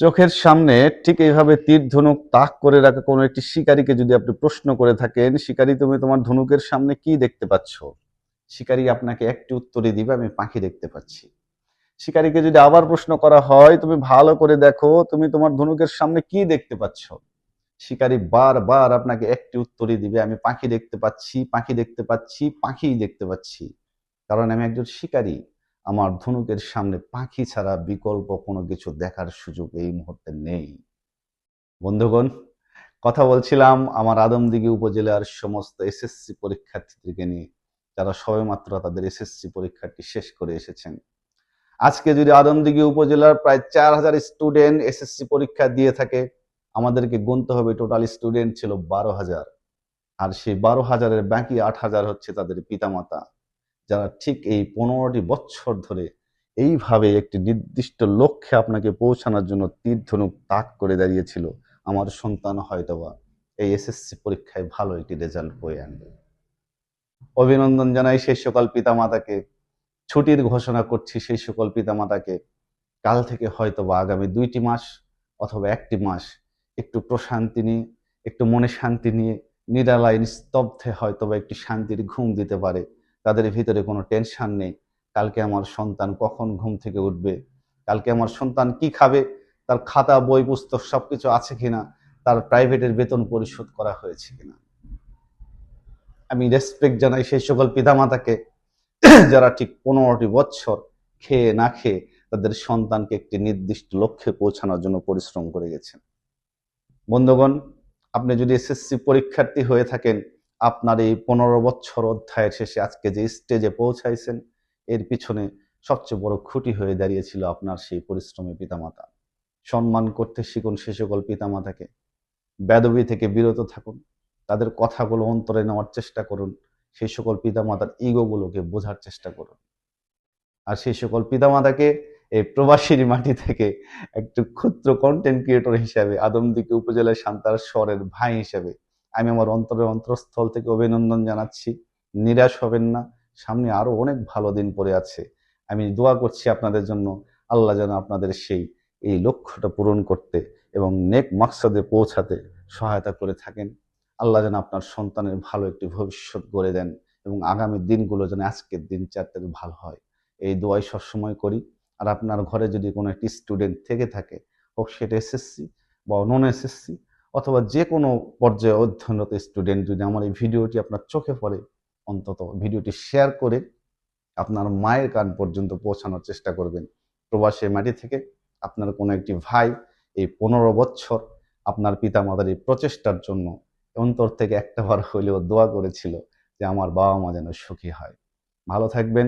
চোখের সামনে ঠিক এইভাবে তীর ধনুক তাক করে রাখা কোনো একটি শিকারীকে যদি আপনি প্রশ্ন করে থাকেন, শিকারী তুমি তোমার ধনুকের সামনে কি দেখতে পাচ্ছ? শিকারী আপনাকে একটি উত্তরই দিবে, আমি পাখি দেখতে পাচ্ছি। শিকারীকে যদি আবার প্রশ্ন করা হয়, তুমি ভালো করে দেখো, তুমি তোমার ধনুকের সামনে কি দেখতে পাচ্ছ? শিকারী বারবার আপনাকে একটি উত্তরই দিবে, আমি পাখি দেখতে পাচ্ছি, পাখি দেখতে পাচ্ছি, পাখিই দেখতে পাচ্ছি। কারণ আমি একজন শিকারী। আমার ধনুকের সামনে পাখি ছাড়া বিকল্প কোনো কিছু দেখার সুযোগ এই মুহূর্তে নেই। বন্ধুগণ, কথা বলছিলাম আমার আদমদীঘি উপজেলার সমস্ত এসএসসি পরীক্ষার্থীদেরকে নিয়ে, যারা সবেমাত্র তাদের এসএসসি পরীক্ষাটি শেষ করে এসেছেন। আজকে যদি আদমদীঘি উপজেলার প্রায় 4000 স্টুডেন্ট এসএসসি পরীক্ষা দিয়ে থাকে, আমাদেরকে গুনতে হবে টোটাল স্টুডেন্ট ছিল 12,000। আর সেই 12,000-এর বাকি 8,000 হচ্ছে তাদের পিতামাতা, যারা ঠিক এই 15টি বছর ধরে এইভাবে একটি নির্দিষ্ট লক্ষ্যে আপনাকে পৌঁছানোর জন্য তীর ধনুক তাক করে দাঁড়িয়েছিল। আমার সন্তান হয়তোবা এই এসএসসি পরীক্ষায় ভালো একটি রেজাল্ট বয়ে আনবে। অভিনন্দন জানাই সেই সকল পিতামাতাকে, ছুটির ঘোষণা করছি সেই সকল পিতামাতাকে। কাল থেকে হয়তোবা আগামী 2টি মাস অথবা 1টি মাস একটু প্রশান্তি নিয়ে, একটু মনে শান্তি নিয়ে, নিরালায় নিস্তব্ধে হয়তোবা একটি শান্তির ঘুম দিতে পারে। তাদের ভিতরে কোনো টেনশন নেই, কালকে আমার সন্তান কখন ঘুম থেকে উঠবে, কালকে আমার সন্তান কি খাবে, তার খাতা বই পুস্তক সবকিছু আছে কিনা, তার প্রাইভেটের বেতন পরিশোধ করা হয়েছে কিনা। আমি রেসপেক্ট জানাই সেই সকল পিতামাতাকে যারা ঠিক 15টি বছর খেয়ে না খেয়ে তাদের সন্তানকে একটি নির্দিষ্ট লক্ষ্যে পৌঁছানোর জন্য পরিশ্রম করে গেছেন। বন্ধুগণ, আপনি যদি এসএসসি পরীক্ষার্থী হয়ে থাকেন, আপনার এই 15 বছর অধ্যায়ের শেষে আজকে যে স্টেজে পৌঁছাইছেন, এর পিছনে সবচেয়ে বড় খুঁটি হয়ে দাঁড়িয়েছিল আপনার সেই পরিশ্রমী পিতামাতা। সম্মান করতে শিখুন সে সকল পিতামাতাকে, বেদবি থেকে বিরত থাকুন, তাদের কথাগুলো অন্তরে নেওয়ার চেষ্টা করুন, সেই সকল পিতামাতার ইগোগুলোকে বোঝার চেষ্টা করুন। আর সেই সকল পিতামাতাকে এই প্রবাসীর মাটি থেকে একটু ক্ষুদ্র কন্টেন্ট ক্রিয়েটর হিসাবে, আদমদীঘি উপজেলার সান্তার শহরের ভাই হিসাবে আমি আমার অন্তরের অন্তঃস্থল থেকে অভিনন্দন জানাচ্ছি। নিরাশ হবেন না, সামনে আরো অনেক ভালো দিন পড়ে আছে। আমি দোয়া করছি আপনাদের জন্য, আল্লাহ যেন আপনাদের এই লক্ষ্যটা পূরণ করতে এবং নেক মাকসাদে পৌঁছাতে সহায়তা করে থাকেন। আল্লাহ যেন আপনার সন্তানের ভালো একটি ভবিষ্যৎ গড়ে দেন এবং আগামী দিনগুলো যেন আজকের দিন চার থেকে ভালো হয়, এই দোয়াই সবসময় করি। আর আপনার ঘরে যদি কোনো একটি স্টুডেন্ট থেকে থাকে, হোক সেটা এসএসসি বা নন এসএসসি অথবা যে কোনো পর্যায়ে অধ্যয়নরত স্টুডেন্ট, যদি আমার এই ভিডিওটি আপনার চোখে পড়ে, অন্তত ভিডিওটি শেয়ার করে আপনার মায়ের কান পর্যন্ত পৌঁছানোর চেষ্টা করবেন। প্রবাসী মাটি থেকে আপনার কোনো একটি ভাই এই 15 বছর আপনার পিতামাতার এই প্রচেষ্টার জন্য অন্তর থেকে একটাবার হইলেও দোয়া করেছিল যে আমার বাবা মা যেন সুখী হয়। ভালো থাকবেন,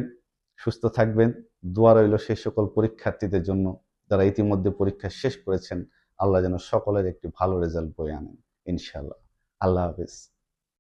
সুস্থ থাকবেন। দোয়া রইল সেই সকল পরীক্ষার্থীদের জন্য যারা ইতিমধ্যে পরীক্ষা শেষ করেছেন। আল্লাহ যেন সকলের একটি ভালো রেজাল্ট বয়ে আনেন ইনশাআল্লাহ। আল্লাহ হাফেজ।